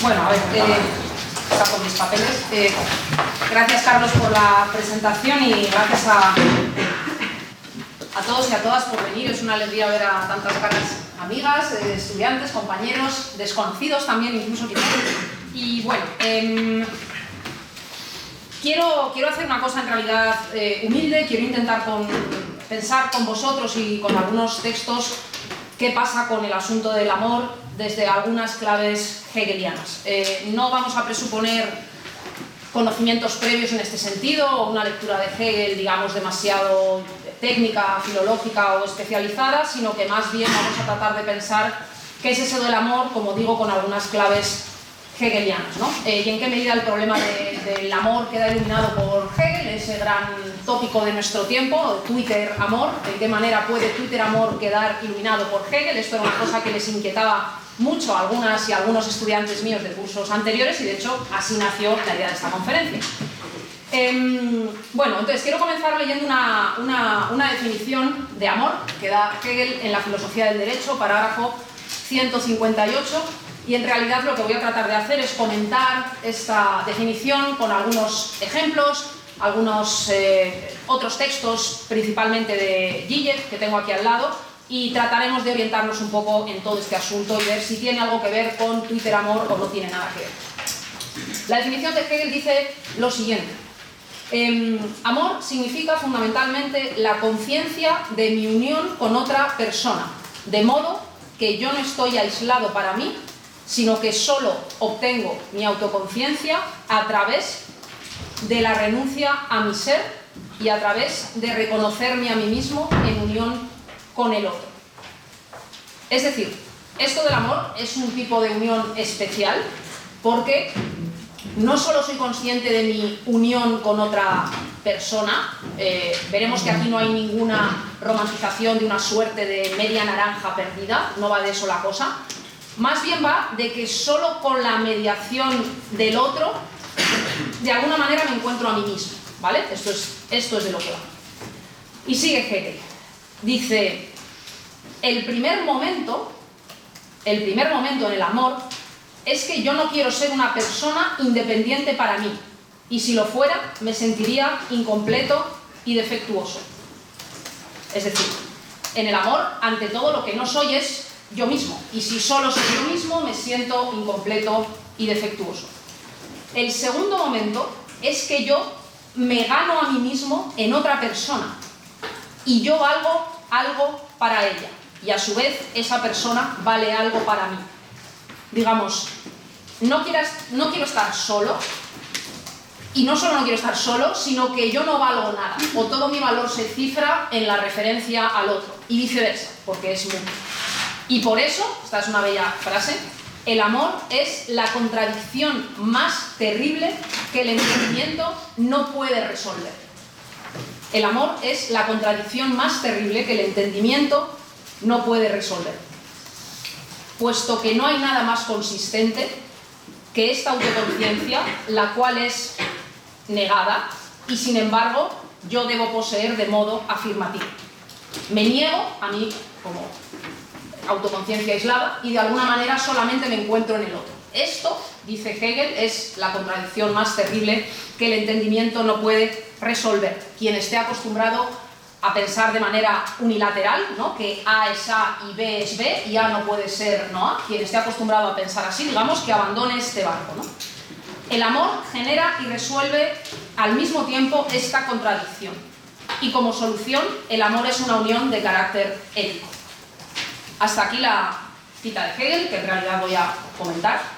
Bueno, a ver, saco mis papeles. Gracias, Carlos, por la presentación y gracias a todos y a todas por venir. Es una alegría ver a tantas caras amigas, estudiantes, compañeros, desconocidos también, incluso quizás. Y bueno, quiero hacer una cosa en realidad humilde. Quiero intentar pensar con vosotros y con algunos textos qué pasa con el asunto del amor desde algunas claves hegelianas. No vamos a presuponer conocimientos previos en este sentido o una lectura de Hegel, digamos, demasiado técnica, filológica o especializada, sino que más bien vamos a tratar de pensar qué es eso del amor, como digo, con algunas claves hegelianas, ¿no? Y en qué medida el problema del amor queda iluminado por Hegel, ese gran tópico de nuestro tiempo, Twitter-amor, de qué manera puede Twitter-amor quedar iluminado por Hegel. Esto era una cosa que les inquietaba mucho a algunas y a algunos estudiantes míos de cursos anteriores y de hecho así nació la idea de esta conferencia. Bueno, entonces quiero comenzar leyendo una definición de amor que da Hegel en la Filosofía del Derecho, parágrafo 158, y en realidad lo que voy a tratar de hacer es comentar esta definición con algunos ejemplos, algunos otros textos, principalmente de Zizek, que tengo aquí al lado, y trataremos de orientarnos un poco en todo este asunto y ver si tiene algo que ver con Twitter amor o no tiene nada que ver. La definición de Hegel dice lo siguiente: amor significa fundamentalmente la conciencia de mi unión con otra persona, de modo que yo no estoy aislado para mí, sino que solo obtengo mi autoconciencia a través de la renuncia a mi ser y a través de reconocerme a mí mismo en unión con el otro. Es decir, esto del amor es un tipo de unión especial porque no solo soy consciente de mi unión con otra persona, veremos que aquí no hay ninguna romantización de una suerte de media naranja perdida, no va de eso la cosa, más bien va de que solo con la mediación del otro, de alguna manera me encuentro a mí mismo, ¿vale? Esto es de lo que va. Y sigue Hegel. Dice, el primer momento en el amor es que yo no quiero ser una persona independiente para mí, y si lo fuera me sentiría incompleto y defectuoso. Es decir, en el amor, ante todo, lo que no soy es yo mismo, y si solo soy yo mismo me siento incompleto y defectuoso. El segundo momento es que yo me gano a mí mismo en otra persona, y yo valgo algo para ella, y a su vez esa persona vale algo para mí. Digamos, no quiero estar solo, y no solo no quiero estar solo, sino que yo no valgo nada, o todo mi valor se cifra en la referencia al otro, y viceversa, porque es mutuo. Y por eso, esta es una bella frase, el amor es la contradicción más terrible que el entendimiento no puede resolver. El amor es la contradicción más terrible que el entendimiento no puede resolver, puesto que no hay nada más consistente que esta autoconciencia, la cual es negada y sin embargo yo debo poseer de modo afirmativo. Me niego a mí como autoconciencia aislada y de alguna manera solamente me encuentro en el otro. Esto, dice Hegel, es la contradicción más terrible que el entendimiento no puede resolver. Quien esté acostumbrado a pensar de manera unilateral, ¿no?, que A es A y B es B y A no puede ser no A, quien esté acostumbrado a pensar así, digamos que abandone este barco, ¿no? El amor genera y resuelve al mismo tiempo esta contradicción, y como solución el amor es una unión de carácter ético. Hasta aquí la cita de Hegel, que en realidad voy a comentar.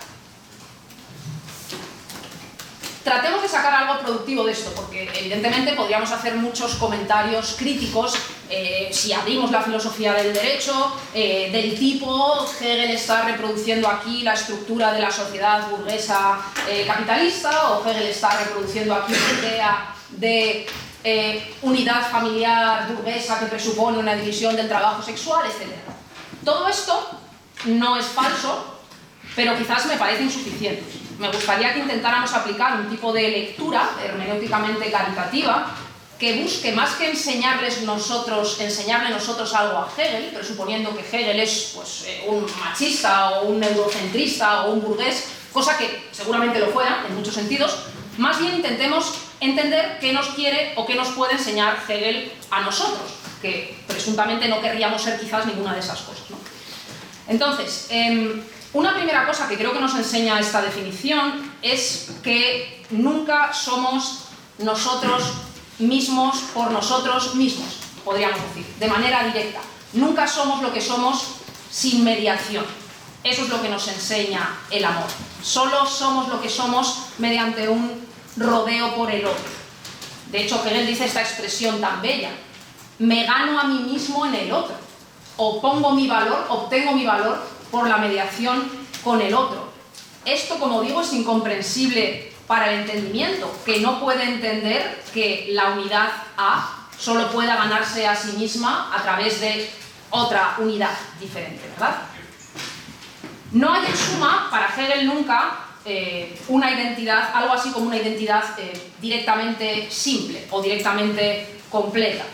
Tratemos de sacar algo productivo de esto, porque evidentemente podríamos hacer muchos comentarios críticos si abrimos la filosofía del derecho, del tipo Hegel está reproduciendo aquí la estructura de la sociedad burguesa capitalista, o Hegel está reproduciendo aquí una idea de unidad familiar burguesa que presupone una división del trabajo sexual, etc. Todo esto no es falso, pero quizás me parece insuficiente. Me gustaría que intentáramos aplicar un tipo de lectura hermenéuticamente caritativa que busque, más que enseñarle nosotros algo a Hegel, presuponiendo que Hegel es pues, un machista o un eurocentrista o un burgués cosa que seguramente lo fuera en muchos sentidos. Más bien intentemos entender qué nos quiere o qué nos puede enseñar Hegel a nosotros, que presuntamente no querríamos ser quizás ninguna de esas cosas, ¿no? Entonces, una primera cosa que creo que nos enseña esta definición es que nunca somos nosotros mismos por nosotros mismos, podríamos decir, de manera directa. Nunca somos lo que somos sin mediación. Eso es lo que nos enseña el amor. Solo somos lo que somos mediante un rodeo por el otro. De hecho, Hegel dice esta expresión tan bella: me gano a mí mismo en el otro. Obtengo mi valor por la mediación con el otro. Esto, como digo, es incomprensible para el entendimiento, que no puede entender que la unidad A solo pueda ganarse a sí misma a través de otra unidad diferente, ¿verdad? No hay en suma, para Hegel nunca, una identidad, algo así como una identidad directamente simple o directamente completa.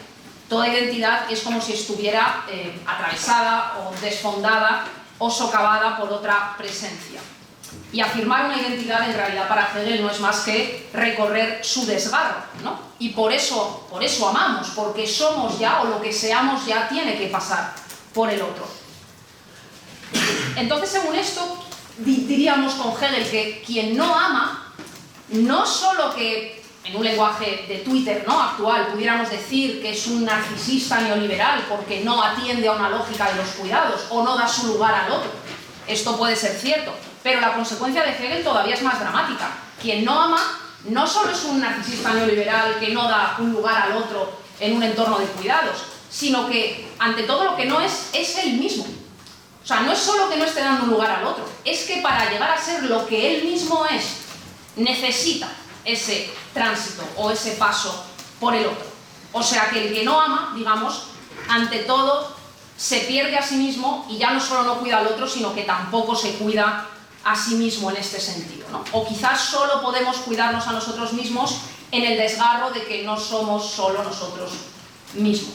Toda identidad es como si estuviera atravesada o desfondada o socavada por otra presencia. Y afirmar una identidad en realidad para Hegel no es más que recorrer su desgarro, ¿no? Y por eso amamos, porque somos ya, o lo que seamos ya tiene que pasar por el otro. Entonces, según esto, diríamos con Hegel que quien no ama, no solo que en un lenguaje de Twitter, ¿no?, actual, pudiéramos decir que es un narcisista neoliberal porque no atiende a una lógica de los cuidados o no da su lugar al otro. Esto puede ser cierto, pero la consecuencia de Hegel todavía es más dramática. Quien no ama no solo es un narcisista neoliberal que no da un lugar al otro en un entorno de cuidados, sino que ante todo lo que no es él mismo. O sea, no es solo que no esté dando un lugar al otro, es que para llegar a ser lo que él mismo es, necesita ese tránsito o ese paso por el otro. O sea que el que no ama, digamos, ante todo se pierde a sí mismo y ya no solo no cuida al otro, sino que tampoco se cuida a sí mismo en este sentido, ¿no? O quizás solo podemos cuidarnos a nosotros mismos en el desgarro de que no somos solo nosotros mismos.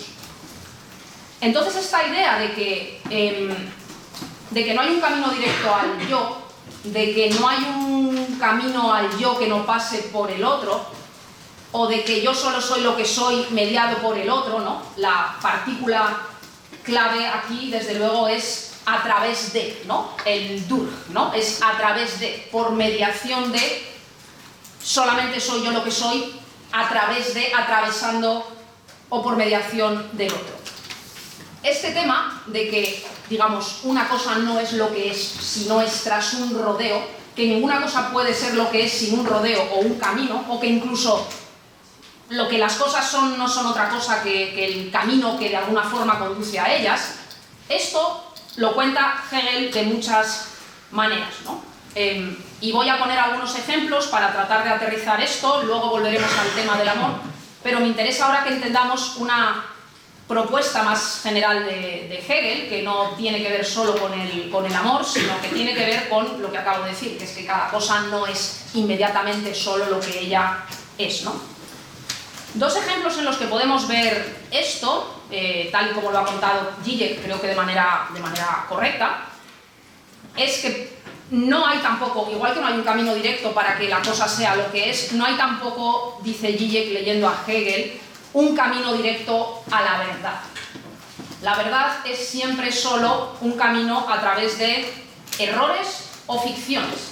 Entonces esta idea de que no hay un camino directo al yo, de que no hay un camino al yo que no pase por el otro, o de que yo solo soy lo que soy mediado por el otro, ¿no? La partícula clave aquí, desde luego, es a través de, ¿no? El durch, ¿no? Es a través de, por mediación de, solamente soy yo lo que soy, a través de, atravesando o por mediación del otro. Este tema de que, digamos, una cosa no es lo que es si no es tras un rodeo, que ninguna cosa puede ser lo que es sin un rodeo o un camino, o que incluso lo que las cosas son no son otra cosa que el camino que de alguna forma conduce a ellas, esto lo cuenta Hegel de muchas maneras, ¿no? Y voy a poner algunos ejemplos para tratar de aterrizar esto, luego volveremos al tema del amor, pero me interesa ahora que entendamos una propuesta más general de Hegel, que no tiene que ver solo con el amor, sino que tiene que ver con lo que acabo de decir, que es que cada cosa no es inmediatamente solo lo que ella es, ¿no? Dos ejemplos en los que podemos ver esto, tal y como lo ha contado Zizek, creo que de manera correcta, es que no hay tampoco, igual que no hay un camino directo para que la cosa sea lo que es, no hay tampoco, dice Zizek leyendo a Hegel, un camino directo a la verdad. La verdad es siempre solo un camino a través de errores o ficciones.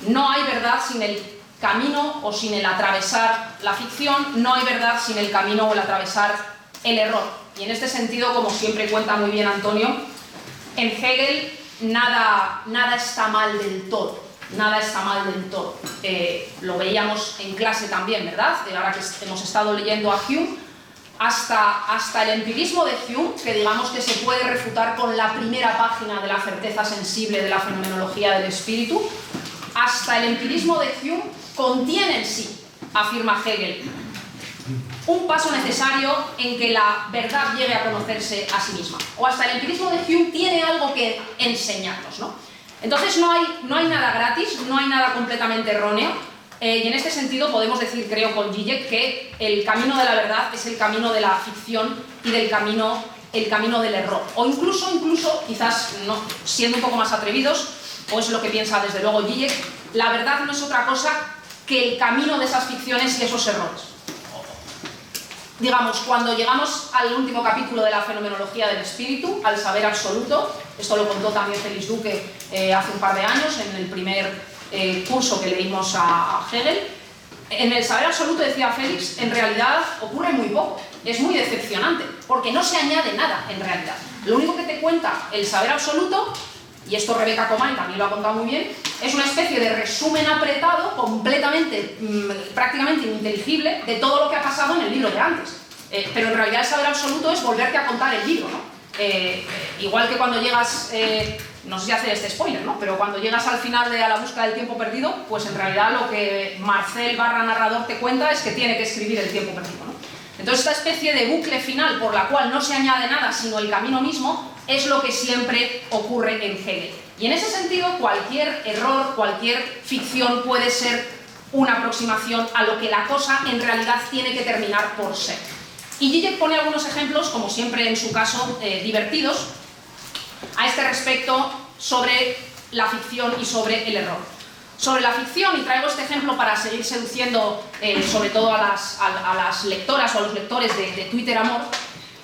No hay verdad sin el camino o sin el atravesar la ficción, no hay verdad sin el camino o el atravesar el error. Y en este sentido, como siempre cuenta muy bien Antonio, en Hegel nada está mal del todo. Nada está mal del todo. Lo veíamos en clase también, ¿verdad? Ahora que hemos estado leyendo a Hume, hasta el empirismo de Hume, que digamos que se puede refutar con la primera página de la certeza sensible de la fenomenología del espíritu, hasta el empirismo de Hume contiene en sí, afirma Hegel, un paso necesario en que la verdad llegue a conocerse a sí misma. O hasta el empirismo de Hume tiene algo que enseñarnos, ¿no? Entonces no hay nada gratis, no hay nada completamente erróneo, y en este sentido podemos decir, creo con Zizek, que el camino de la verdad es el camino de la ficción y el camino del error. O incluso, quizás no, siendo un poco más atrevidos, o es lo que piensa desde luego Zizek, la verdad no es otra cosa que el camino de esas ficciones y esos errores. Digamos, cuando llegamos al último capítulo de la fenomenología del espíritu, al saber absoluto, esto lo contó también Félix Duque hace un par de años en el primer curso que leímos a Hegel. En el saber absoluto, decía Félix, en realidad ocurre muy poco, es muy decepcionante, porque no se añade nada en realidad. Lo único que te cuenta el saber absoluto, y esto Rebecca Comain también lo ha contado muy bien, es una especie de resumen apretado, completamente, prácticamente ininteligible, de todo lo que ha pasado en el libro de antes. Pero en realidad el saber absoluto es volverte a contar el libro, ¿no? Igual que cuando llegas, no sé si hacer este spoiler, ¿no? Pero cuando llegas al final de A la búsqueda del tiempo perdido, pues en realidad lo que Marcel / narrador te cuenta es que tiene que escribir el tiempo perdido, ¿no? Entonces esta especie de bucle final por la cual no se añade nada sino el camino mismo es lo que siempre ocurre en Hegel. Y en ese sentido cualquier error, cualquier ficción puede ser una aproximación a lo que la cosa en realidad tiene que terminar por ser. Y Zizek pone algunos ejemplos, como siempre en su caso, divertidos, a este respecto sobre la ficción y sobre el error. Sobre la ficción, y traigo este ejemplo para seguir seduciendo sobre todo a las lectoras o a los lectores de Twitter Amor,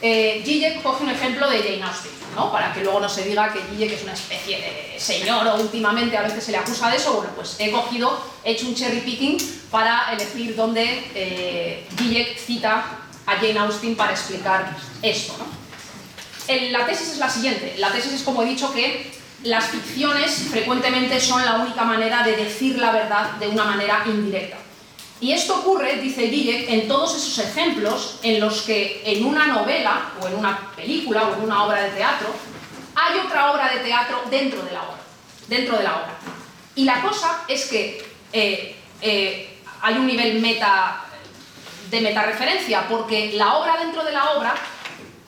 Zizek coge un ejemplo de Jane Austen, ¿no? Para que luego no se diga que Zizek es una especie de señor o últimamente a veces se le acusa de eso. Bueno, pues he hecho un cherry picking para elegir dónde Zizek cita a Jane Austen para explicar esto, ¿no? La tesis es la siguiente. La tesis es, como he dicho, que las ficciones frecuentemente son la única manera de decir la verdad de una manera indirecta. Y esto ocurre, dice Zizek, en todos esos ejemplos en los que en una novela, o en una película, o en una obra de teatro, hay otra obra de teatro dentro de la obra. Y la cosa es que hay un nivel de metareferencia, porque la obra dentro de la obra,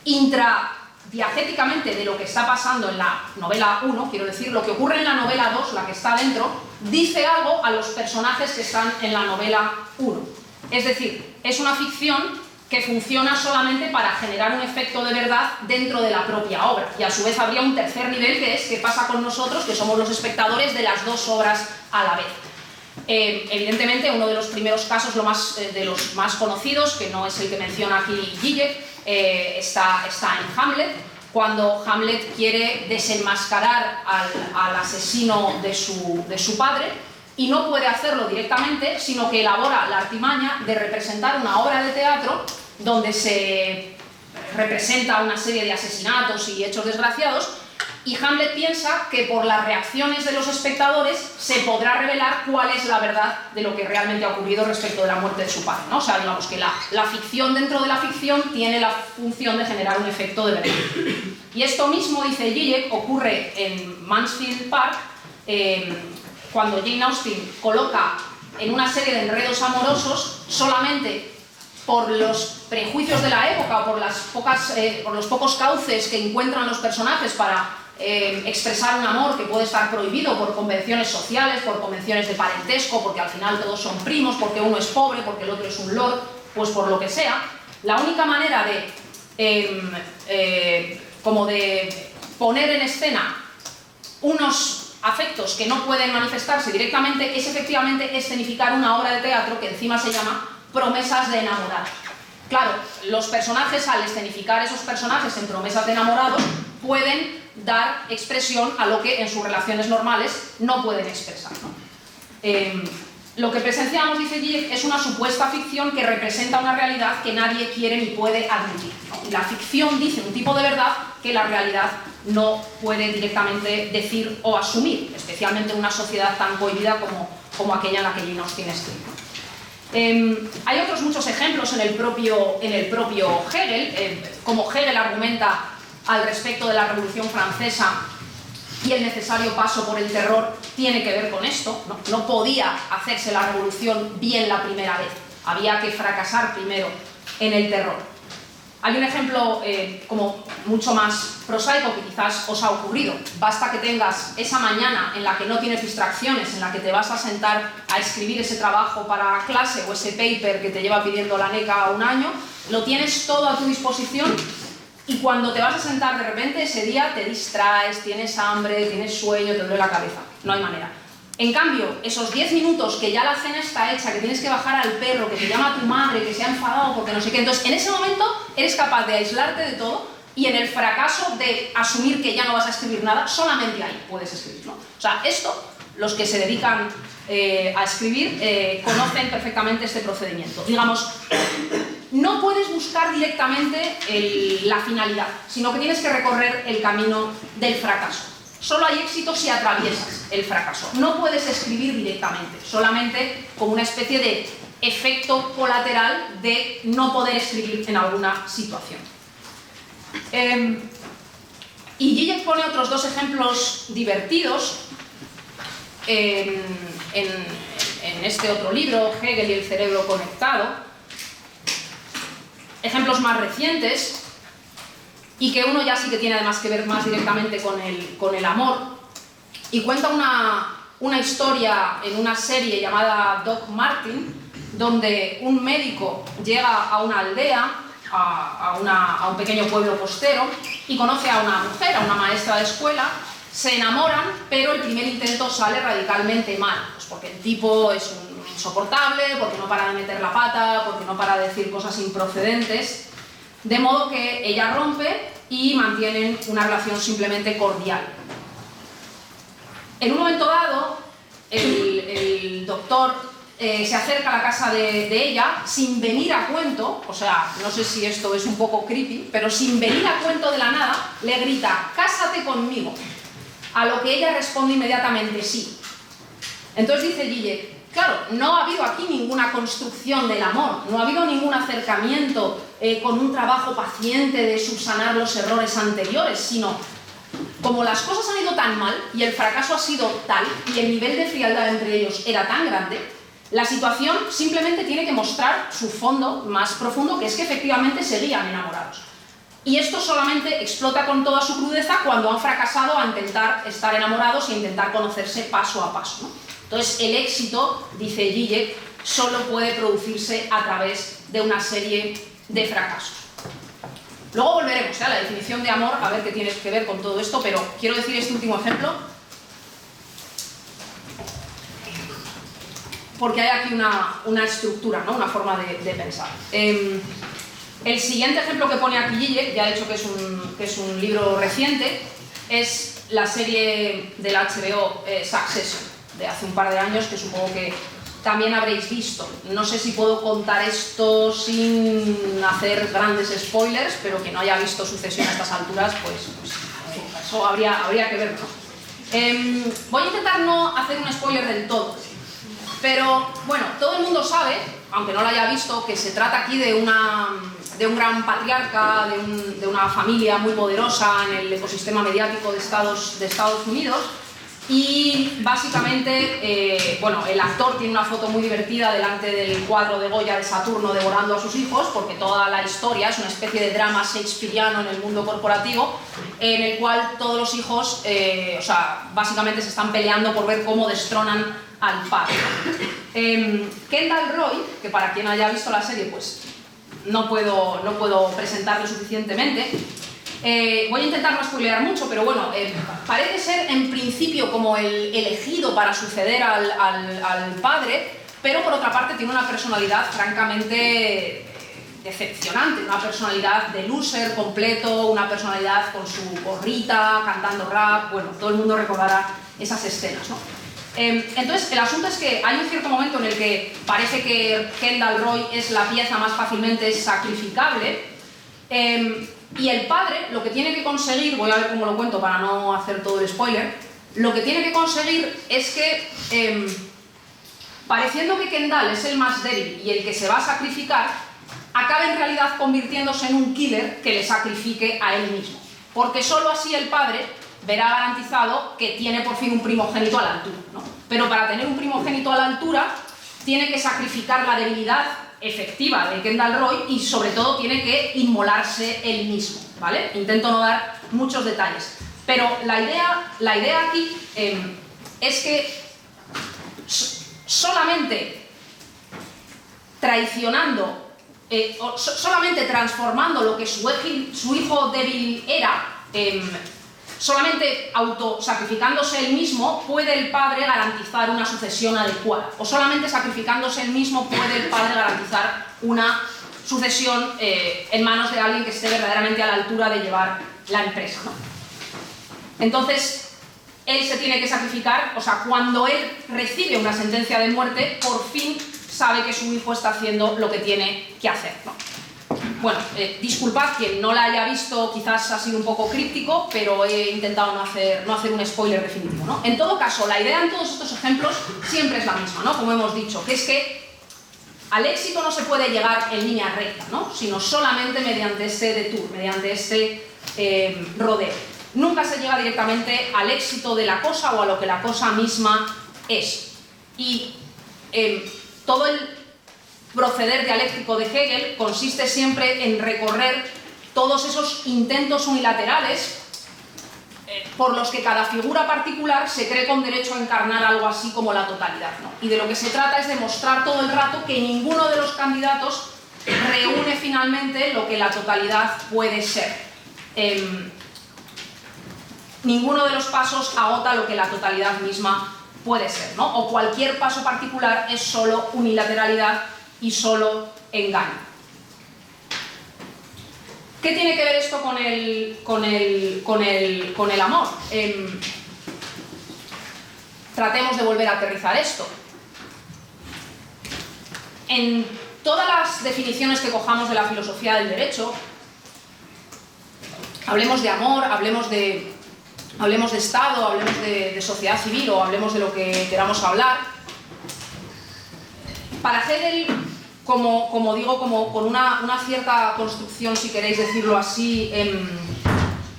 intradiacéticamente de lo que está pasando en la novela 1, quiero decir, lo que ocurre en la novela 2, la que está dentro, dice algo a los personajes que están en la novela 1. Es decir, es una ficción que funciona solamente para generar un efecto de verdad dentro de la propia obra. Y a su vez habría un tercer nivel, que es qué pasa con nosotros, que somos los espectadores de las dos obras a la vez. Evidentemente, uno de los primeros casos, de los más conocidos, que no es el que menciona aquí Zizek, está en Hamlet, cuando Hamlet quiere desenmascarar al asesino de su padre, y no puede hacerlo directamente, sino que elabora la artimaña de representar una obra de teatro donde se representa una serie de asesinatos y hechos desgraciados, y Hamlet piensa que por las reacciones de los espectadores se podrá revelar cuál es la verdad de lo que realmente ha ocurrido respecto de la muerte de su padre, ¿no? O sea, digamos que la ficción dentro de la ficción tiene la función de generar un efecto de verdad. Y esto mismo, dice Zizek, ocurre en Mansfield Park, cuando Jane Austen coloca en una serie de enredos amorosos solamente por los prejuicios de la época o por los pocos cauces que encuentran los personajes para expresar un amor que puede estar prohibido por convenciones sociales, por convenciones de parentesco, porque al final todos son primos, porque uno es pobre, porque el otro es un lord, pues por lo que sea. La única manera como de poner en escena unos afectos que no pueden manifestarse directamente es efectivamente escenificar una obra de teatro que encima se llama Promesas de enamorados. Claro, los personajes, al escenificar esos personajes en promesas de enamorados, pueden dar expresión a lo que en sus relaciones normales no pueden expresar, ¿no? Lo que presenciamos, dice Zizek, es una supuesta ficción que representa una realidad que nadie quiere ni puede admitir, ¿no? Y la ficción dice un tipo de verdad que la realidad no puede directamente decir o asumir, especialmente en una sociedad tan cohibida como aquella en la que Jane Austen escribe. Hay otros muchos ejemplos en el propio Hegel, como Hegel argumenta al respecto de la Revolución Francesa y el necesario paso por el terror tiene que ver con esto, ¿no? No podía hacerse la revolución bien la primera vez, había que fracasar primero en el terror. Hay un ejemplo como mucho más prosaico que quizás os ha ocurrido. Basta que tengas esa mañana en la que no tienes distracciones, en la que te vas a sentar a escribir ese trabajo para clase o ese paper que te lleva pidiendo la NECA un año, lo tienes todo a tu disposición y cuando te vas a sentar de repente ese día te distraes, tienes hambre, tienes sueño, te duele la cabeza. No hay manera. En cambio, esos 10 minutos que ya la cena está hecha, que tienes que bajar al perro, que te llama tu madre, que se ha enfadado porque no sé qué, entonces en ese momento eres capaz de aislarte de todo y en el fracaso de asumir que ya no vas a escribir nada, solamente ahí puedes escribir, ¿no? O sea, esto, los que se dedican a escribir, conocen perfectamente este procedimiento. Digamos, no puedes buscar directamente la finalidad, sino que tienes que recorrer el camino del fracaso. Solo hay éxito si atraviesas el fracaso. No puedes escribir directamente, solamente como una especie de efecto colateral de no poder escribir en alguna situación. Y Zizek pone otros dos ejemplos divertidos en este otro libro, Hegel y el cerebro conectado. Ejemplos más recientes, y que uno ya sí que tiene además que ver más directamente con el amor, y cuenta una historia en una serie llamada Doc Martin, donde un médico llega a una aldea, a un pequeño pueblo costero, y conoce a una mujer, a una maestra de escuela, se enamoran, pero el primer intento sale radicalmente mal, pues porque el tipo es un insoportable, porque no para de meter la pata, porque no para de decir cosas improcedentes. De modo que ella rompe y mantienen una relación simplemente cordial. En un momento dado, el doctor se acerca a la casa de ella sin venir a cuento, o sea, no sé si esto es un poco creepy, pero sin venir a cuento de la nada, le grita: «¡Cásate conmigo!». A lo que ella responde inmediatamente: «Sí». Entonces dice Zizek: claro, no ha habido aquí ninguna construcción del amor, no ha habido ningún acercamiento con un trabajo paciente de subsanar los errores anteriores, sino como las cosas han ido tan mal y el fracaso ha sido tal y el nivel de frialdad entre ellos era tan grande, la situación simplemente tiene que mostrar su fondo más profundo, que es que efectivamente seguían enamorados. Y esto solamente explota con toda su crudeza cuando han fracasado a intentar estar enamorados e intentar conocerse paso a paso, ¿no? Entonces, el éxito, dice Zizek, solo puede producirse a través de una serie de fracasos. Luego volveremos a la definición de amor, a ver qué tiene que ver con todo esto, pero quiero decir este último ejemplo, porque hay aquí una estructura, ¿no? Una forma de pensar. El siguiente ejemplo que pone aquí Zizek, ya he dicho que es un libro reciente, es la serie de la HBO Succession, de hace un par de años, que supongo que también habréis visto. No sé si puedo contar esto sin hacer grandes spoilers, pero que no haya visto Sucesión a estas alturas, pues eso habría que verlo. Voy a intentar no hacer un spoiler del todo, pero bueno, todo el mundo sabe, aunque no lo haya visto, que se trata aquí de un gran patriarca, de una familia muy poderosa en el ecosistema mediático de Estados Unidos. Y básicamente, bueno, el actor tiene una foto muy divertida delante del cuadro de Goya de Saturno devorando a sus hijos, porque toda la historia es una especie de drama shakespeariano en el mundo corporativo, en el cual todos los hijos, o sea, básicamente se están peleando por ver cómo destronan al padre. Kendall Roy, que para quien haya visto la serie, pues no puedo presentarlo suficientemente. Voy a intentar no spoilear mucho, pero bueno, parece ser en principio como el elegido para suceder al padre, pero por otra parte tiene una personalidad francamente decepcionante, una personalidad de loser completo, una personalidad con su gorrita, cantando rap, bueno, todo el mundo recordará esas escenas, ¿no? Entonces, el asunto es que hay un cierto momento en el que parece que Kendall Roy es la pieza más fácilmente sacrificable, y el padre lo que tiene que conseguir, voy a ver cómo lo cuento para no hacer todo el spoiler, lo que tiene que conseguir es que, pareciendo que Kendall es el más débil y el que se va a sacrificar, acabe en realidad convirtiéndose en un killer que le sacrifique a él mismo. Porque solo así el padre verá garantizado que tiene por fin un primogénito a la altura, ¿no? Pero para tener un primogénito a la altura, tiene que sacrificar la debilidad efectiva de Kendall Roy y sobre todo tiene que inmolarse él mismo, ¿vale? Intento no dar muchos detalles, pero la idea aquí es que solamente traicionando, solamente transformando lo que su hijo débil era, solamente autosacrificándose él mismo puede el padre garantizar una sucesión adecuada, o solamente sacrificándose él mismo puede el padre garantizar una sucesión en manos de alguien que esté verdaderamente a la altura de llevar la empresa, ¿no? Entonces, él se tiene que sacrificar, o sea, cuando él recibe una sentencia de muerte, por fin sabe que su hijo está haciendo lo que tiene que hacer, ¿no? Bueno, disculpad, quien no la haya visto quizás ha sido un poco críptico, pero he intentado no hacer un spoiler definitivo, ¿no? En todo caso, la idea en todos estos ejemplos siempre es la misma, ¿no? Como hemos dicho, que es que al éxito no se puede llegar en línea recta, ¿no? Sino solamente mediante este detour, mediante este rodeo. Nunca se llega directamente al éxito de la cosa o a lo que la cosa misma es. Y todo el proceder dialéctico de Hegel consiste siempre en recorrer todos esos intentos unilaterales por los que cada figura particular se cree con derecho a encarnar algo así como la totalidad, ¿no? Y de lo que se trata es de mostrar todo el rato que ninguno de los candidatos reúne finalmente lo que la totalidad puede ser. Ninguno de los pasos agota lo que la totalidad misma puede ser, ¿no? O cualquier paso particular es solo unilateralidad y solo engaño. ¿Qué tiene que ver esto con el amor? Tratemos de volver a aterrizar esto. En todas las definiciones que cojamos de la filosofía del derecho, hablemos de amor, hablemos de Estado, hablemos de sociedad civil o hablemos de lo que queramos hablar. Para Hegel, como digo, con una cierta construcción, si queréis decirlo así,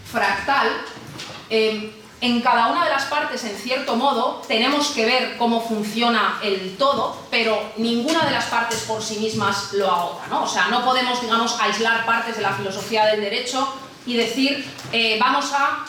fractal, en cada una de las partes, en cierto modo, tenemos que ver cómo funciona el todo, pero ninguna de las partes por sí mismas lo agota, ¿no? O sea, no podemos, digamos, aislar partes de la filosofía del derecho y decir, vamos a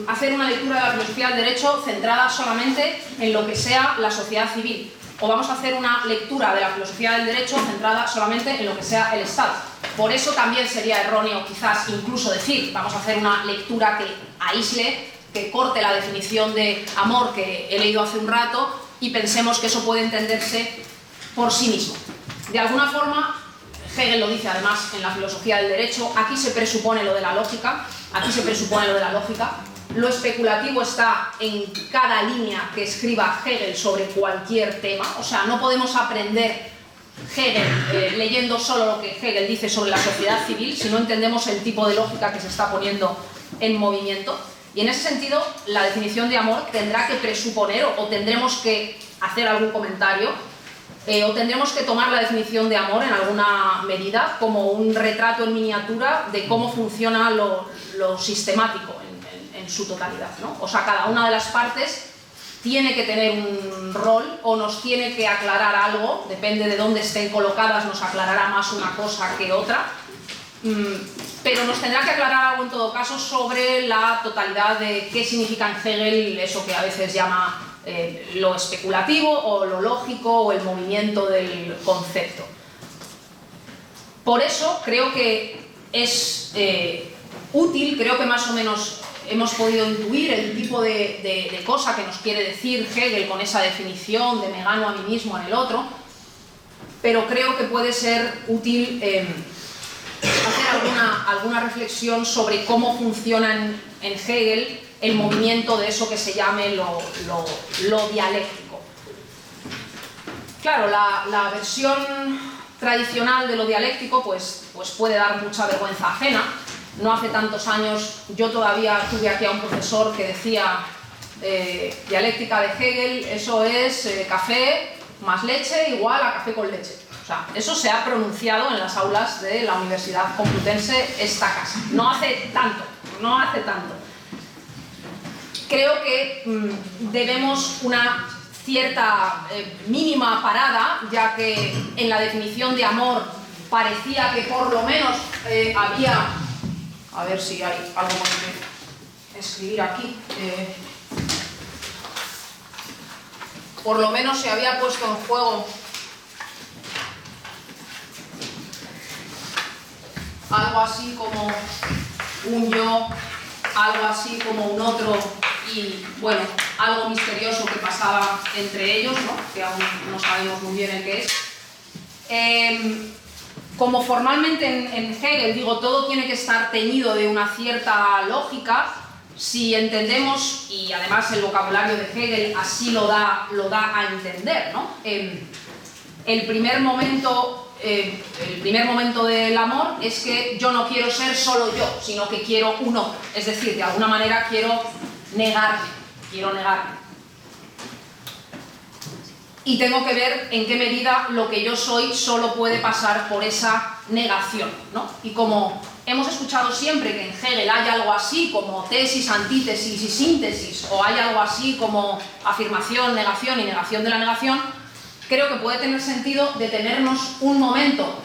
hacer una lectura de la filosofía del derecho centrada solamente en lo que sea la sociedad civil, o vamos a hacer una lectura de la filosofía del derecho centrada solamente en lo que sea el Estado. Por eso también sería erróneo quizás incluso decir, vamos a hacer una lectura que aísle, que corte la definición de amor que he leído hace un rato y pensemos que eso puede entenderse por sí mismo. De alguna forma, Hegel lo dice además en la filosofía del derecho, aquí se presupone lo de la lógica, lo especulativo está en cada línea que escriba Hegel sobre cualquier tema, o sea, no podemos aprender Hegel leyendo solo lo que Hegel dice sobre la sociedad civil si no entendemos el tipo de lógica que se está poniendo en movimiento. Y en ese sentido, la definición de amor tendrá que presuponer o tendremos que hacer algún comentario o tendremos que tomar la definición de amor en alguna medida como un retrato en miniatura de cómo funciona lo sistemático en su totalidad, ¿no? O sea, cada una de las partes tiene que tener un rol o nos tiene que aclarar algo, depende de dónde estén colocadas, nos aclarará más una cosa que otra, pero nos tendrá que aclarar algo en todo caso sobre la totalidad de qué significa en Hegel eso que a veces llama lo especulativo o lo lógico o el movimiento del concepto. Por eso creo que es útil, creo que más o menos hemos podido intuir el tipo de cosa que nos quiere decir Hegel con esa definición de me gano a mí mismo en el otro, pero creo que puede ser útil hacer alguna reflexión sobre cómo funciona en Hegel el movimiento de eso que se llame lo dialéctico. Claro, la versión tradicional de lo dialéctico pues puede dar mucha vergüenza ajena. No hace tantos años yo todavía tuve aquí a un profesor que decía dialéctica de Hegel, eso es café más leche igual a café con leche. O sea, eso se ha pronunciado en las aulas de la Universidad Complutense esta casa. No hace tanto. Creo que debemos una cierta mínima parada, ya que en la definición de amor parecía que por lo menos había... A ver si hay algo más que escribir aquí. Por lo menos se había puesto en juego algo así como un yo algo así como un otro y, bueno, algo misterioso que pasaba entre ellos, ¿no? Que aún no sabemos muy bien el qué es. Como formalmente en Hegel, digo, todo tiene que estar teñido de una cierta lógica, si entendemos, y además el vocabulario de Hegel así lo da a entender, ¿no? El primer momento del amor es que yo no quiero ser solo yo, sino que quiero un otro. Es decir, de alguna manera quiero negarme. Y tengo que ver en qué medida lo que yo soy solo puede pasar por esa negación, ¿no? Y como hemos escuchado siempre que en Hegel hay algo así como tesis, antítesis y síntesis, o hay algo así como afirmación, negación y negación de la negación, creo que puede tener sentido detenernos un momento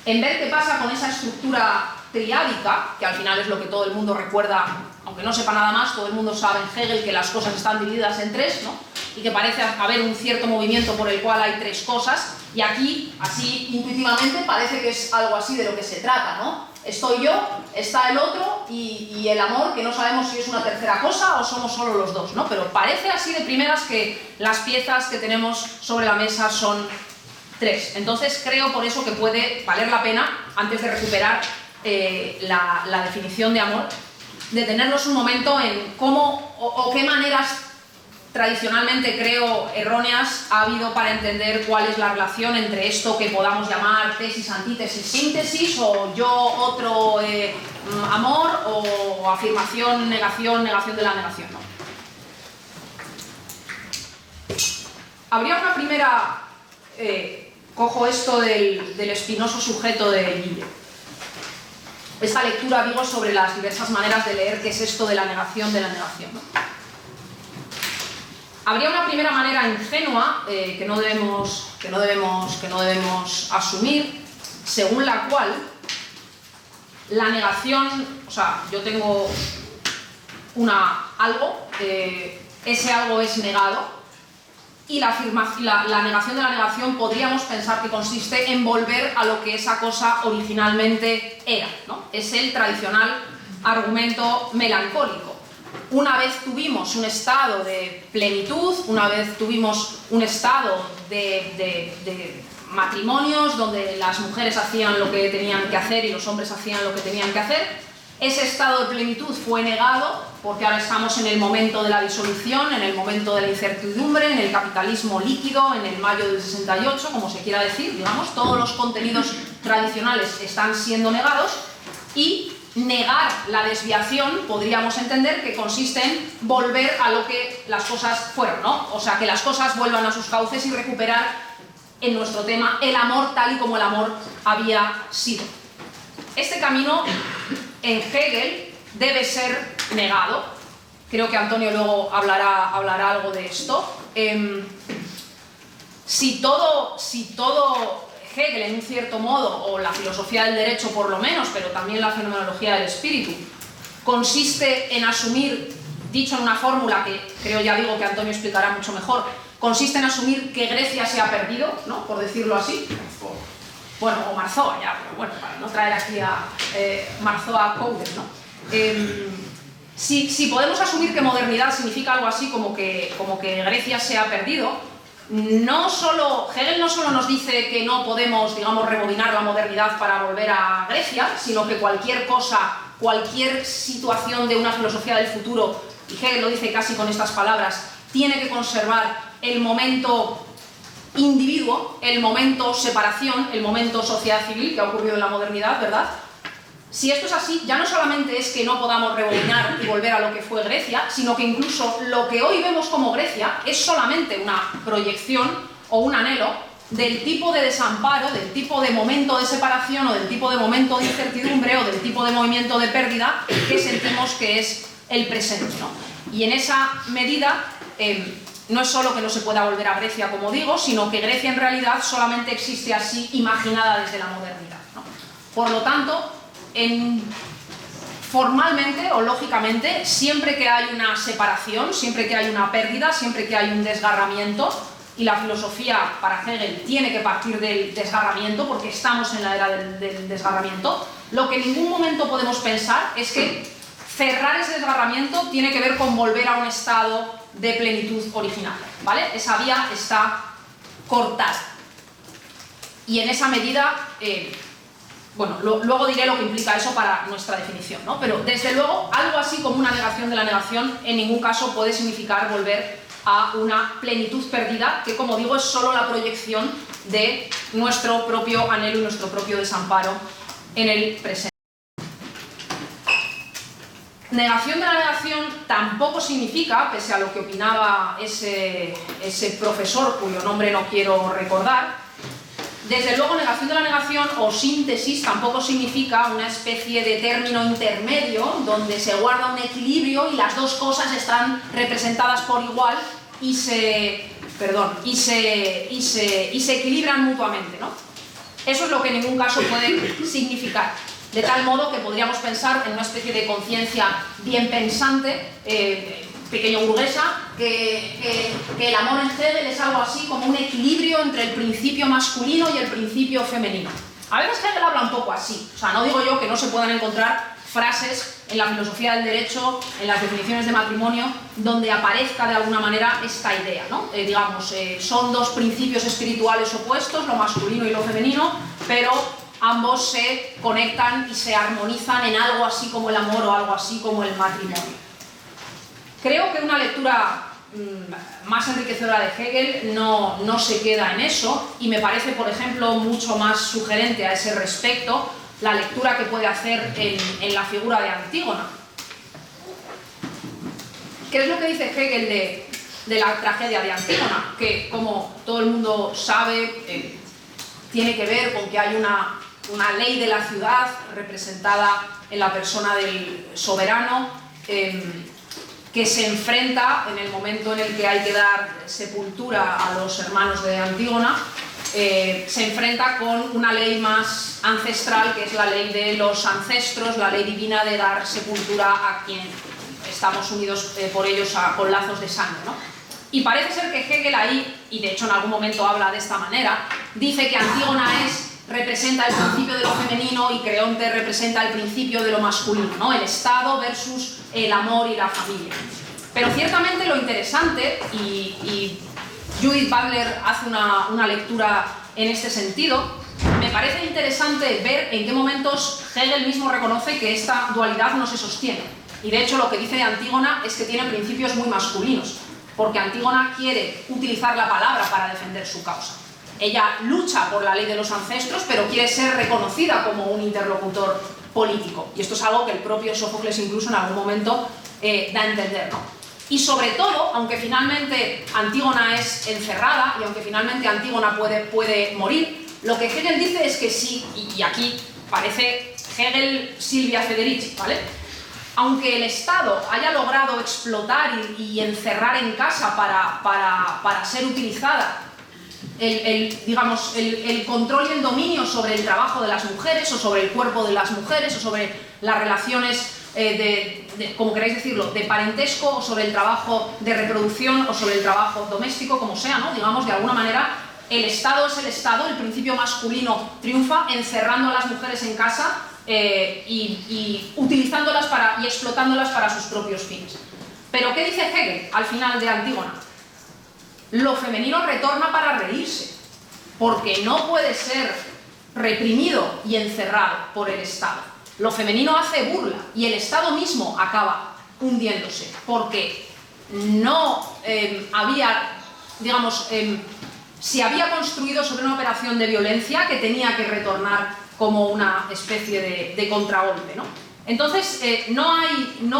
en ver qué pasa con esa estructura triádica, que al final es lo que todo el mundo recuerda, aunque no sepa nada más, todo el mundo sabe en Hegel que las cosas están divididas en tres, ¿no? Y que parece haber un cierto movimiento por el cual hay tres cosas, y aquí, así intuitivamente, parece que es algo así de lo que se trata, ¿no? Estoy yo, está el otro y el amor, que no sabemos si es una tercera cosa o somos solo los dos, ¿no? Pero parece así de primeras que las piezas que tenemos sobre la mesa son tres. Entonces creo por eso que puede valer la pena, antes de recuperar la definición de amor, detenernos un momento en cómo o qué maneras tradicionalmente, creo, erróneas ha habido para entender cuál es la relación entre esto que podamos llamar tesis, antítesis, síntesis, o yo, otro, amor, o afirmación, negación, negación de la negación, ¿no? Habría una primera... cojo esto del espinoso sujeto de Guille. Esta lectura, digo, sobre las diversas maneras de leer qué es esto de la negación, ¿no? Habría una primera manera ingenua que no debemos asumir, según la cual la negación, o sea, yo tengo algo, ese algo es negado, y la negación de la negación podríamos pensar que consiste en volver a lo que esa cosa originalmente era, ¿no? Es el tradicional argumento melancólico. Una vez tuvimos un estado de plenitud, una vez tuvimos un estado de matrimonios donde las mujeres hacían lo que tenían que hacer y los hombres hacían lo que tenían que hacer, ese estado de plenitud fue negado porque ahora estamos en el momento de la disolución, en el momento de la incertidumbre, en el capitalismo líquido, en el mayo del 68, como se quiera decir, digamos, todos los contenidos tradicionales están siendo negados y negar la desviación, podríamos entender que consiste en volver a lo que las cosas fueron, ¿no? O sea, que las cosas vuelvan a sus cauces y recuperar, en nuestro tema, el amor tal y como el amor había sido. Este camino, en Hegel, debe ser negado. Creo que Antonio luego hablará algo de esto. Si todo Hegel, en un cierto modo, o la filosofía del derecho por lo menos, pero también la fenomenología del espíritu, consiste en asumir, dicho en una fórmula que creo, ya digo, que Antonio explicará mucho mejor, consiste en asumir que Grecia se ha perdido, ¿no? Por decirlo así. Bueno, o Marzoa ya, pero bueno, para no traer aquí a Marzoa Couder, ¿no? Si podemos asumir que modernidad significa algo así como que Grecia se ha perdido, Hegel no solo nos dice que no podemos, digamos, rebobinar la modernidad para volver a Grecia, sino que cualquier cosa, cualquier situación de una filosofía del futuro, y Hegel lo dice casi con estas palabras, tiene que conservar el momento individuo, el momento separación, el momento sociedad civil que ha ocurrido en la modernidad, ¿verdad? Si esto es así, ya no solamente es que no podamos rebobinar y volver a lo que fue Grecia, sino que incluso lo que hoy vemos como Grecia es solamente una proyección o un anhelo del tipo de desamparo, del tipo de momento de separación o del tipo de momento de incertidumbre o del tipo de movimiento de pérdida que sentimos que es el presente, ¿no? Y en esa medida no es solo que no se pueda volver a Grecia, como digo, sino que Grecia en realidad solamente existe así imaginada desde la modernidad, ¿no? Por lo tanto, formalmente o lógicamente, siempre que hay una separación, siempre que hay una pérdida, siempre que hay un desgarramiento, y la filosofía para Hegel tiene que partir del desgarramiento porque estamos en la era del desgarramiento, lo que en ningún momento podemos pensar es que cerrar ese desgarramiento tiene que ver con volver a un estado de plenitud original, ¿vale? Esa vía está cortada. Y en esa medida, bueno, luego diré lo que implica eso para nuestra definición, ¿no? Pero desde luego, algo así como una negación de la negación en ningún caso puede significar volver a una plenitud perdida, que como digo es solo la proyección de nuestro propio anhelo y nuestro propio desamparo en el presente. Negación de la negación tampoco significa, pese a lo que opinaba ese profesor cuyo nombre no quiero recordar, desde luego negación de la negación o síntesis tampoco significa una especie de término intermedio donde se guarda un equilibrio y las dos cosas están representadas por igual y se equilibran mutuamente, ¿no? Eso es lo que en ningún caso puede significar. De tal modo que podríamos pensar en una especie de conciencia bien pensante, pequeño burguesa, que el amor en Hegel es algo así como un equilibrio entre el principio masculino y el principio femenino. A veces Hegel habla un poco así, o sea, no digo yo que no se puedan encontrar frases en la filosofía del derecho, en las definiciones de matrimonio, donde aparezca de alguna manera esta idea, ¿no? Son dos principios espirituales opuestos, lo masculino y lo femenino, pero ambos se conectan y se armonizan en algo así como el amor o algo así como el matrimonio. Creo que una lectura más enriquecedora de Hegel no se queda en eso y me parece, por ejemplo, mucho más sugerente a ese respecto la lectura que puede hacer en la figura de Antígona. ¿Qué es lo que dice Hegel de la tragedia de Antígona? Que, como todo el mundo sabe, tiene que ver con que hay una ley de la ciudad representada en la persona del soberano que se enfrenta en el momento en el que hay que dar sepultura a los hermanos de Antígona, se enfrenta con una ley más ancestral, que es la ley de los ancestros, la ley divina de dar sepultura a quien estamos unidos por ellos con lazos de sangre, ¿no? Y parece ser que Hegel ahí, y de hecho en algún momento habla de esta manera, dice que Antígona representa el principio de lo femenino y Creonte representa el principio de lo masculino, ¿no? El Estado versus el amor y la familia. Pero ciertamente lo interesante, y Judith Butler hace una lectura en este sentido, me parece interesante ver en qué momentos Hegel mismo reconoce que esta dualidad no se sostiene. Y de hecho lo que dice de Antígona es que tiene principios muy masculinos, porque Antígona quiere utilizar la palabra para defender su causa. Ella lucha por la ley de los ancestros, pero quiere ser reconocida como un interlocutor político. Y esto es algo que el propio Sófocles incluso en algún momento da a entender, ¿no? Y sobre todo, aunque finalmente Antígona es encerrada y aunque finalmente Antígona puede morir, lo que Hegel dice es que sí, y aquí parece Hegel Silvia Federici, ¿vale? Aunque el Estado haya logrado explotar y encerrar en casa para ser utilizada el control y el dominio sobre el trabajo de las mujeres o sobre el cuerpo de las mujeres o sobre las relaciones como queráis decirlo, de parentesco o sobre el trabajo de reproducción o sobre el trabajo doméstico, como sea, ¿no? Digamos, de alguna manera, el Estado es el Estado, el principio masculino triunfa encerrando a las mujeres en casa y utilizándolas y explotándolas para sus propios fines. Pero ¿qué dice Hegel al final de Antígona? Lo femenino retorna para reírse, porque no puede ser reprimido y encerrado por el Estado. Lo femenino hace burla y el Estado mismo acaba hundiéndose, porque no había, digamos, se había construido sobre una operación de violencia que tenía que retornar como una especie de contragolpe, ¿no? Entonces, no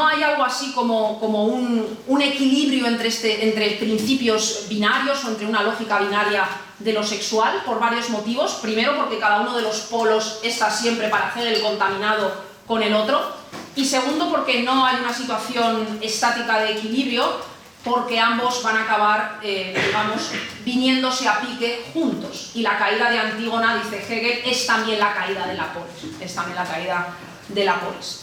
hay algo así como un equilibrio entre principios binarios o entre una lógica binaria de lo sexual, por varios motivos. Primero, porque cada uno de los polos está siempre para hacer el contaminado con el otro. Y segundo, porque no hay una situación estática de equilibrio, porque ambos van a acabar, digamos, viniéndose a pique juntos. Y la caída de Antígona, dice Hegel, es también la caída de la polis. Es también la caída de la polis.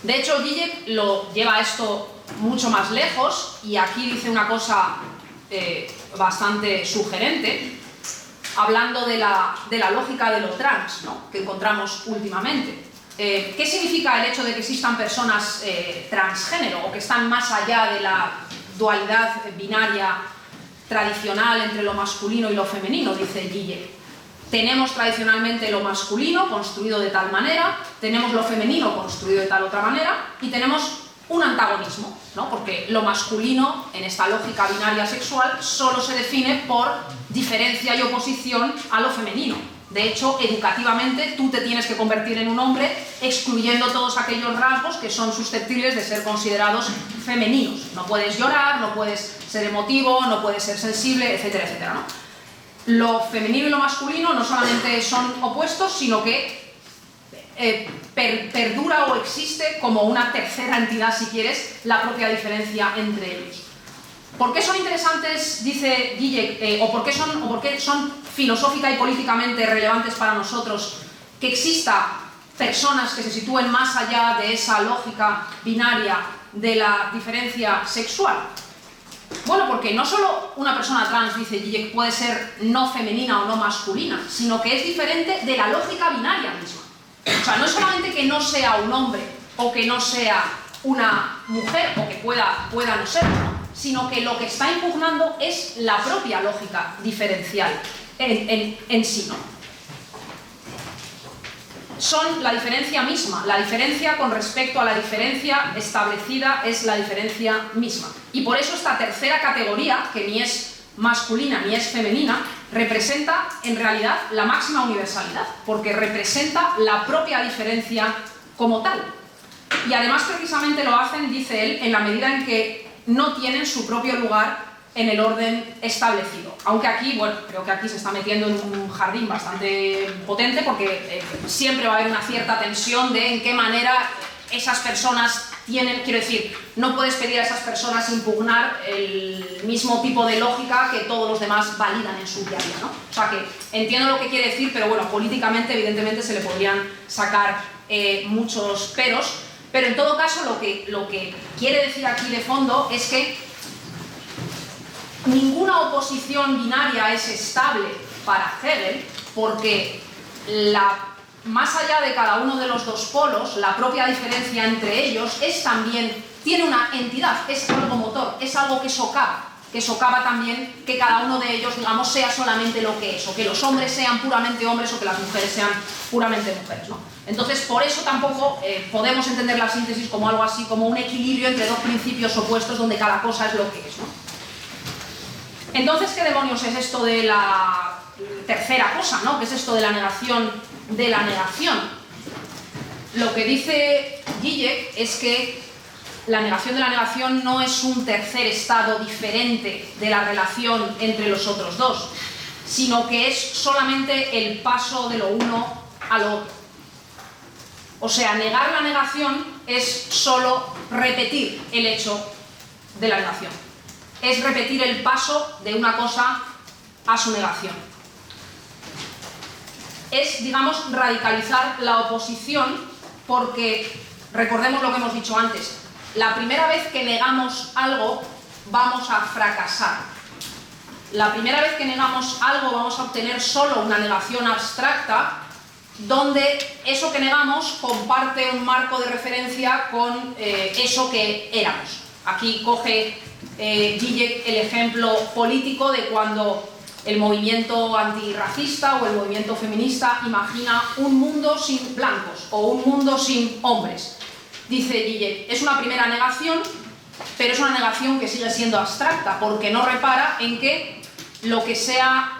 De hecho, Zizek lo lleva esto mucho más lejos y aquí dice una cosa bastante sugerente, hablando de la lógica de lo trans, ¿no?, que encontramos últimamente. ¿qué significa el hecho de que existan personas transgénero o que están más allá de la dualidad binaria tradicional entre lo masculino y lo femenino? Dice Gille. Tenemos tradicionalmente lo masculino construido de tal manera, tenemos lo femenino construido de tal otra manera y tenemos un antagonismo, ¿no? Porque lo masculino, en esta lógica binaria sexual, solo se define por diferencia y oposición a lo femenino. De hecho, educativamente, tú te tienes que convertir en un hombre excluyendo todos aquellos rasgos que son susceptibles de ser considerados femeninos. No puedes llorar, no puedes ser emotivo, no puedes ser sensible, etcétera, etcétera, ¿no? Lo femenino y lo masculino no solamente son opuestos, sino que perdura o existe como una tercera entidad, si quieres, la propia diferencia entre ellos. ¿Por qué son interesantes, dice Gille, o por qué son filosófica y políticamente relevantes para nosotros que exista personas que se sitúen más allá de esa lógica binaria de la diferencia sexual? Bueno, porque no solo una persona trans, dice Gille, puede ser no femenina o no masculina, sino que es diferente de la lógica binaria misma. O sea, no es solamente que no sea un hombre o que no sea una mujer o que pueda no serlo, ¿no? Sino que lo que está impugnando es la propia lógica diferencial en sí, ¿no? Son la diferencia misma, la diferencia con respecto a la diferencia establecida es la diferencia misma. Y por eso esta tercera categoría, que ni es masculina ni es femenina, representa en realidad la máxima universalidad, porque representa la propia diferencia como tal. Y además precisamente lo hacen, dice él, en la medida en que no tienen su propio lugar en el orden establecido. Aunque aquí, bueno, creo que aquí se está metiendo en un jardín bastante potente porque siempre va a haber una cierta tensión de en qué manera esas personas tienen, quiero decir, no puedes pedir a esas personas impugnar el mismo tipo de lógica que todos los demás validan en su día a día, ¿no? O sea que entiendo lo que quiere decir, pero bueno, políticamente evidentemente se le podrían sacar muchos peros, pero en todo caso lo que quiere decir aquí de fondo es que ninguna oposición binaria es estable para Hegel porque más allá de cada uno de los dos polos, la propia diferencia entre ellos tiene una entidad, es algo motor, es algo que socava también que cada uno de ellos, digamos, sea solamente lo que es, o que los hombres sean puramente hombres o que las mujeres sean puramente mujeres, ¿no? Entonces, por eso tampoco podemos entender la síntesis como algo así, como un equilibrio entre dos principios opuestos donde cada cosa es lo que es, ¿no? Entonces, ¿qué demonios es esto de la tercera cosa, ¿no? ¿Qué es esto de la negación de la negación? Lo que dice Gille es que la negación de la negación no es un tercer estado diferente de la relación entre los otros dos, sino que es solamente el paso de lo uno a lo otro. O sea, negar la negación es solo repetir el hecho de la negación. Es repetir el paso de una cosa a su negación. Es, digamos, radicalizar la oposición porque, recordemos lo que hemos dicho antes, la primera vez que negamos algo vamos a fracasar. La primera vez que negamos algo vamos a obtener solo una negación abstracta donde eso que negamos comparte un marco de referencia con eso que éramos. Aquí coge Gille el ejemplo político de cuando el movimiento antirracista o el movimiento feminista imagina un mundo sin blancos o un mundo sin hombres. Dice Gille, es una primera negación, pero es una negación que sigue siendo abstracta porque no repara en que lo que sea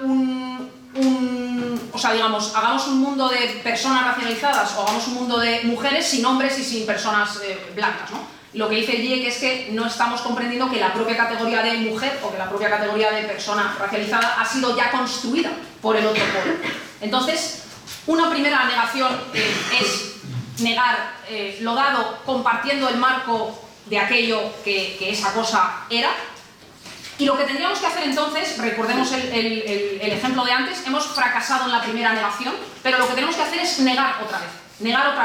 o sea, digamos, hagamos un mundo de personas racializadas o hagamos un mundo de mujeres sin hombres y sin personas blancas, ¿no? Lo que dice Gille es que no estamos comprendiendo que la propia categoría de mujer o que la propia categoría de persona racializada ha sido ya construida por el otro polo. Entonces, una primera negación es negar lo dado compartiendo el marco de aquello que esa cosa era. Y lo que tendríamos que hacer entonces, recordemos el ejemplo de antes, hemos fracasado en la primera negación, pero lo que tenemos que hacer es negar otra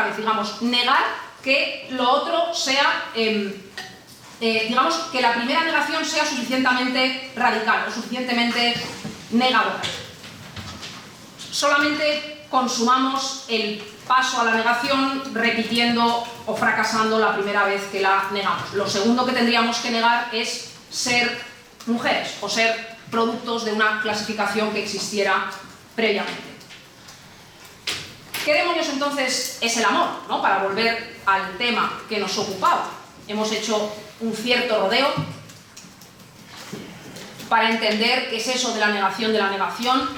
vez, digamos, negar que lo otro sea, digamos, que la primera negación sea suficientemente radical o suficientemente negadora. Solamente consumamos el paso a la negación repitiendo o fracasando la primera vez que la negamos. Lo segundo que tendríamos que negar es ser mujeres o ser productos de una clasificación que existiera previamente. ¿Qué demonios entonces es el amor? ¿No? Para volver al tema que nos ocupaba. Hemos hecho un cierto rodeo para entender qué es eso de la negación de la negación.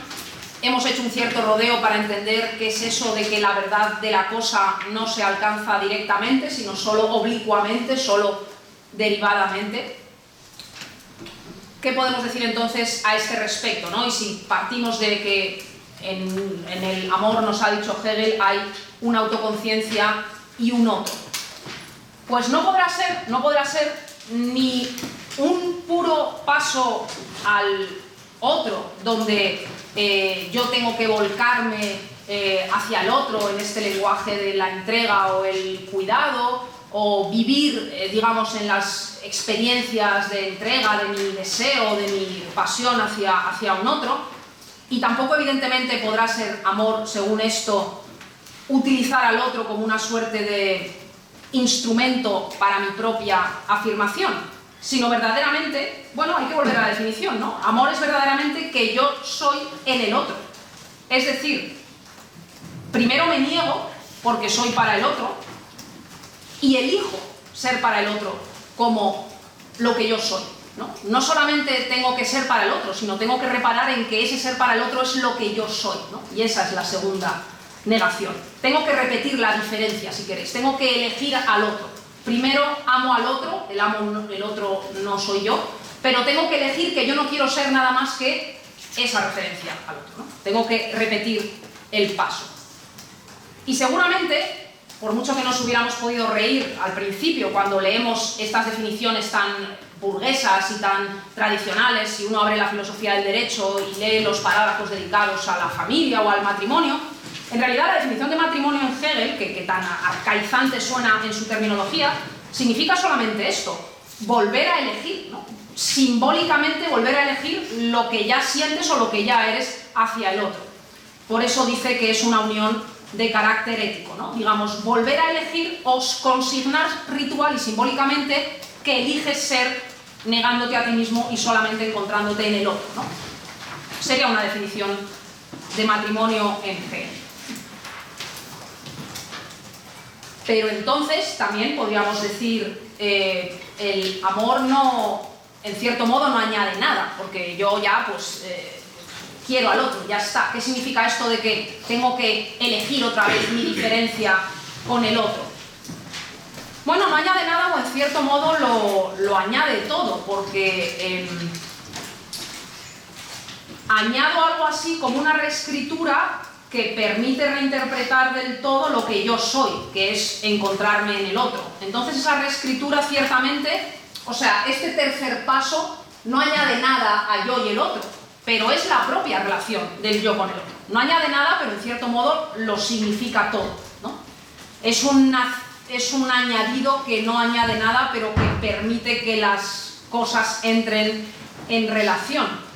Hemos hecho un cierto rodeo para entender qué es eso de que la verdad de la cosa no se alcanza directamente, sino solo oblicuamente, solo derivadamente. ¿Qué podemos decir entonces a este respecto, ¿no? Y si partimos de que en el amor, nos ha dicho Hegel, hay una autoconciencia y un otro. Pues no podrá ser ni un puro paso al otro, donde yo tengo que volcarme hacia el otro en este lenguaje de la entrega o el cuidado, o vivir, digamos, en las experiencias de entrega de mi deseo, de mi pasión hacia un otro. Y tampoco, evidentemente, podrá ser amor, según esto, utilizar al otro como una suerte de instrumento para mi propia afirmación, sino verdaderamente, bueno, hay que volver a la definición, ¿no? Amor es verdaderamente que yo soy en el otro. Es decir, primero me niego porque soy para el otro y elijo ser para el otro como lo que yo soy. No solamente tengo que ser para el otro, sino tengo que reparar en que ese ser para el otro es lo que yo soy, ¿no? Y esa es la segunda negación. Tengo que repetir la diferencia, si queréis. Tengo que elegir al otro. Primero amo al otro, el otro no soy yo, pero tengo que elegir que yo no quiero ser nada más que esa referencia al otro, ¿no? Tengo que repetir el paso. Y seguramente, por mucho que nos hubiéramos podido reír al principio cuando leemos estas definiciones tan burguesas y tan tradicionales, si uno abre la filosofía del derecho y lee los parágrafos dedicados a la familia o al matrimonio, en realidad la definición de matrimonio en Hegel, que tan arcaizante suena en su terminología, significa solamente esto: volver a elegir, ¿no? Simbólicamente volver a elegir lo que ya sientes o lo que ya eres hacia el otro. Por eso dice que es una unión de carácter ético, ¿no? Digamos, volver a elegir o consignar ritual y simbólicamente que eliges ser negándote a ti mismo y solamente encontrándote en el otro, ¿no? Sería una definición de matrimonio en Hegel. Pero entonces también podríamos decir, el amor no, en cierto modo, no añade nada, porque yo ya pues quiero al otro, ya está. ¿Qué significa esto de que tengo que elegir otra vez mi diferencia con el otro? Bueno, no añade nada, o en cierto modo lo añade todo, porque añado algo así como una reescritura que permite reinterpretar del todo lo que yo soy, que es encontrarme en el otro. Entonces esa reescritura ciertamente, o sea, este tercer paso no añade nada a yo y el otro, pero es la propia relación del yo con el otro. No añade nada, pero en cierto modo lo significa todo, ¿no? Es un añadido que no añade nada, pero que permite que las cosas entren en relación.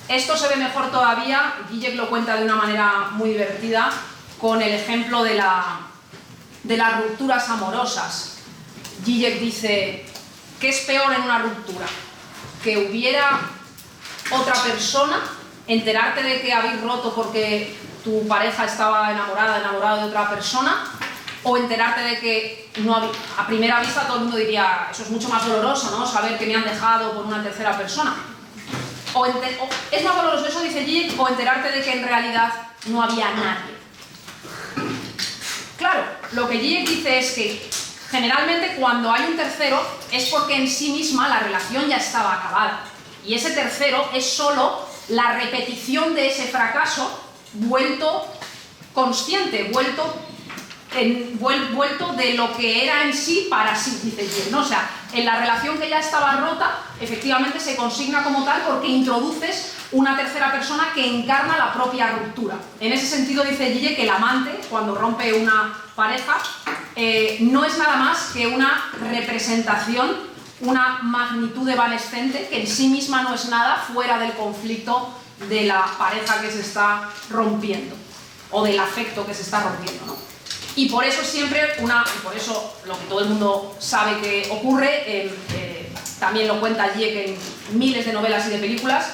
Esto se ve mejor todavía, Zizek lo cuenta de una manera muy divertida, con el ejemplo de las rupturas amorosas. Zizek dice, ¿qué es peor en una ruptura? Que hubiera otra persona, enterarte de que habéis roto porque tu pareja estaba enamorado de otra persona, o enterarte de que a primera vista todo el mundo diría, eso es mucho más doloroso, ¿no? Saber que me han dejado por una tercera persona. O es más doloroso eso, dice Zizek, o enterarte de que en realidad no había nadie. Claro, lo que Zizek dice es que generalmente cuando hay un tercero es porque en sí misma la relación ya estaba acabada. Y ese tercero es solo la repetición de ese fracaso vuelto consciente, vuelto de lo que era en sí para sí, dice Zizek, ¿no? O sea, en la relación que ya estaba rota, efectivamente se consigna como tal porque introduces una tercera persona que encarna la propia ruptura. En ese sentido dice Zizek que el amante, cuando rompe una pareja, no es nada más que una representación, una magnitud evanescente que en sí misma no es nada fuera del conflicto de la pareja que se está rompiendo. o del afecto que se está rompiendo, ¿no? Y por eso siempre y por eso lo que todo el mundo sabe que ocurre, también lo cuenta Dieck en miles de novelas y de películas,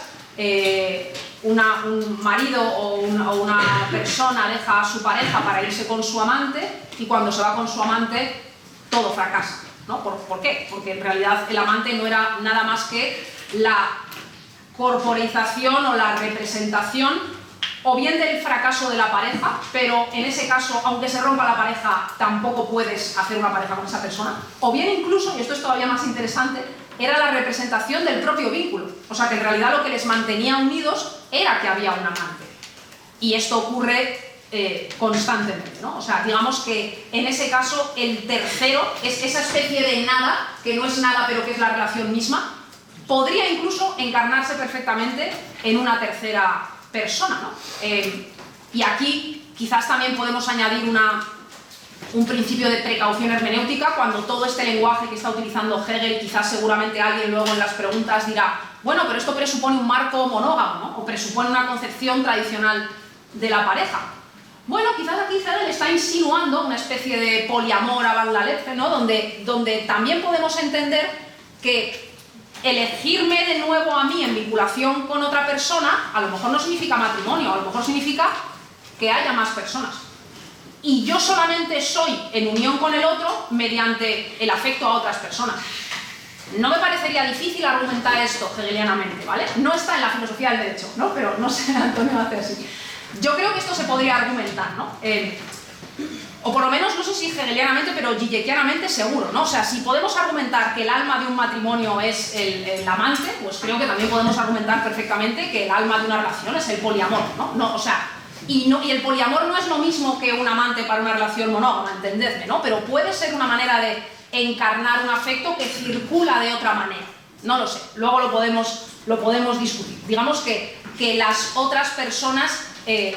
un marido o una persona deja a su pareja para irse con su amante y cuando se va con su amante todo fracasa, ¿no? ¿Por qué? Porque en realidad el amante no era nada más que la corporización o la representación o bien del fracaso de la pareja, pero en ese caso, aunque se rompa la pareja, tampoco puedes hacer una pareja con esa persona, o bien incluso, y esto es todavía más interesante, era la representación del propio vínculo, o sea que en realidad lo que les mantenía unidos era que había un amante. Y esto ocurre constantemente, ¿no? O sea, digamos que en ese caso el tercero es esa especie de nada, que no es nada pero que es la relación misma, podría incluso encarnarse perfectamente en una tercera persona, ¿no? Y aquí quizás también podemos añadir un principio de precaución hermenéutica cuando todo este lenguaje que está utilizando Hegel, quizás seguramente alguien luego en las preguntas dirá, bueno, pero esto presupone un marco monógamo, ¿no? O presupone una concepción tradicional de la pareja. Bueno, quizás aquí Hegel está insinuando una especie de poliamor a la leche, ¿no? Donde también podemos entender que elegirme de nuevo a mí en vinculación con otra persona a lo mejor no significa matrimonio, a lo mejor significa que haya más personas. Y yo solamente soy en unión con el otro mediante el afecto a otras personas. No me parecería difícil argumentar esto hegelianamente, ¿vale? No está en la filosofía del derecho, ¿no? Pero no sé, Antonio hace así. Yo creo que esto se podría argumentar, ¿no? O por lo menos, no sé si hegelianamente, pero gilleckianamente seguro, ¿no? O sea, si podemos argumentar que el alma de un matrimonio es el amante, pues creo que también podemos argumentar perfectamente que el alma de una relación es el poliamor, ¿no? O sea, y el poliamor no es lo mismo que un amante para una relación monógama, entendedme, ¿no? Pero puede ser una manera de encarnar un afecto que circula de otra manera. No lo sé, luego lo podemos discutir. Digamos que las otras personas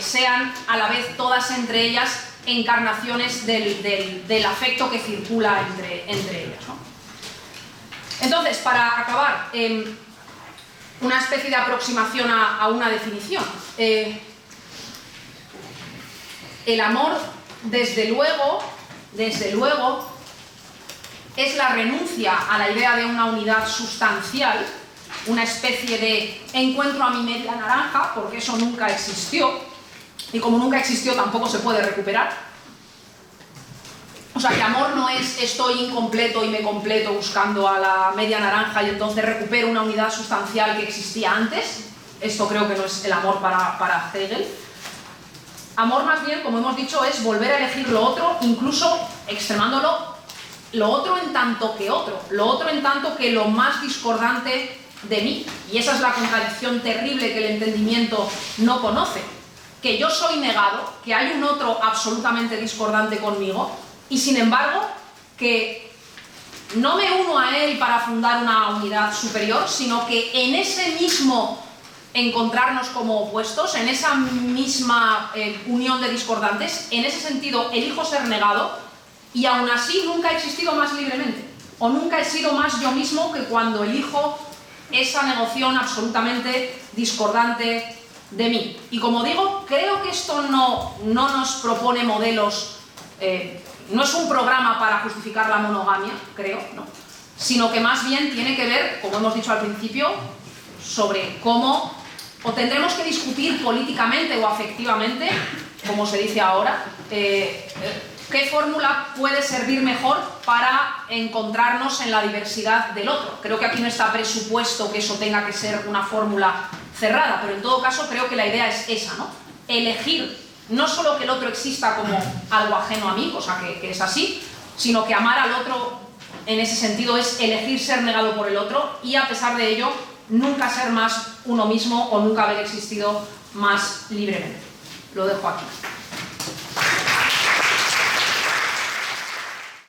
sean a la vez todas entre ellas encarnaciones del afecto que circula entre ellas, ¿no? Entonces, para acabar, una especie de aproximación a una definición. El amor, desde luego, es la renuncia a la idea de una unidad sustancial, una especie de encuentro a mi media naranja, porque eso nunca existió, y como nunca existió tampoco se puede recuperar. O sea, que amor no es estoy incompleto y me completo buscando a la media naranja y entonces recupero una unidad sustancial que existía antes. Esto creo que no es el amor para Hegel. Amor más bien, como hemos dicho, es volver a elegir lo otro, incluso extremándolo, lo otro en tanto que otro, lo otro en tanto que lo más discordante de mí. Y esa es la contradicción terrible que el entendimiento no conoce. Que yo soy negado, que hay un otro absolutamente discordante conmigo, y sin embargo, que no me uno a él para fundar una unidad superior, sino que en ese mismo encontrarnos como opuestos, en esa misma unión de discordantes, en ese sentido elijo ser negado, y aún así nunca he existido más libremente, o nunca he sido más yo mismo que cuando elijo esa negación absolutamente discordante de mí. Y como digo, creo que esto no nos propone modelos, no es un programa para justificar la monogamia, creo, ¿no? Sino que más bien tiene que ver, como hemos dicho al principio, sobre cómo, o tendremos que discutir políticamente o afectivamente, como se dice ahora, qué fórmula puede servir mejor para encontrarnos en la diversidad del otro. Creo que aquí no está presupuesto que eso tenga que ser una fórmula cerrada, pero en todo caso creo que la idea es esa, ¿no? Elegir no solo que el otro exista como algo ajeno a mí, cosa que es así, sino que amar al otro en ese sentido es elegir ser negado por el otro y a pesar de ello nunca ser más uno mismo o nunca haber existido más libremente. Lo dejo aquí.